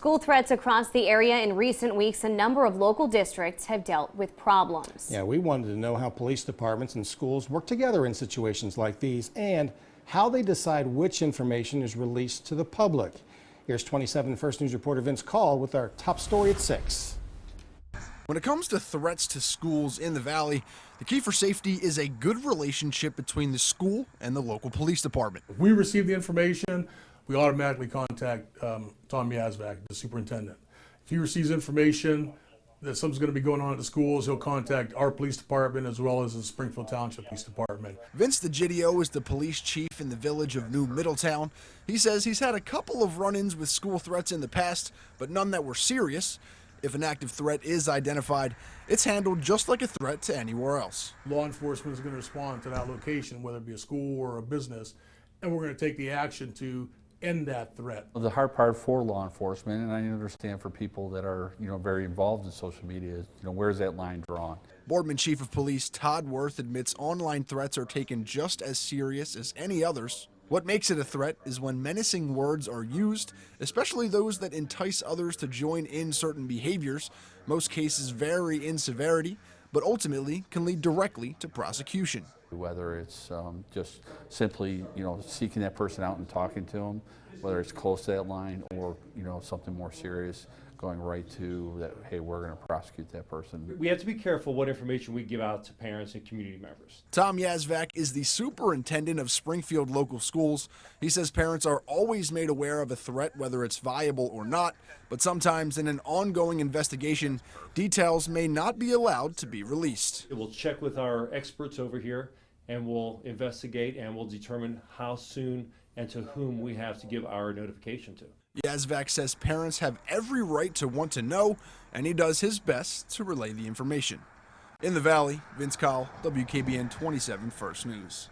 School threats across the area in recent weeks, a number of local districts have dealt with problems. Yeah, we wanted to know how police departments and schools work together in situations like these and how they decide which information is released to the public. Here's 27 First News reporter Vince Call with our top story at 6. When it comes to threats to schools in the Valley, the key for safety is a good relationship between the school and the local police department. If we receive the information, we automatically contact Tom Yazvac, the superintendent. If he receives information that something's going to be going on at the schools, he'll contact our police department as well as the Springfield Township Police Department. Vince DeGidio is the police chief in the village of New Middletown. He says he's had a couple of run-ins with school threats in the past, but none that were serious. If an active threat is identified, it's handled just like a threat to anywhere else. Law enforcement is going to respond to that location, whether it be a school or a business, and we're going to take the action to end that threat. The hard part for law enforcement, and I understand for people that are, very involved in social media, is, where's that line drawn? Boardman Chief of Police Todd Worth admits online threats are taken just as serious as any others. What makes it a threat is when menacing words are used, especially those that entice others to join in certain behaviors. Most cases vary in severity, but ultimately can lead directly to prosecution. Whether it's just simply, seeking that person out and talking to them, whether it's close to that line or, something more serious, going right to that, hey, we're going to prosecute that person. We have to be careful what information we give out to parents and community members. Tom Yazvac is the superintendent of Springfield Local Schools. He says parents are always made aware of a threat, whether it's viable or not, but sometimes in an ongoing investigation, details may not be allowed to be released. We'll check with our experts over here and we'll investigate and we'll determine how soon and to whom we have to give our notification to. Yazvac says parents have every right to want to know, and he does his best to relay the information. In the Valley, Vince Cowell, WKBN 27 First News.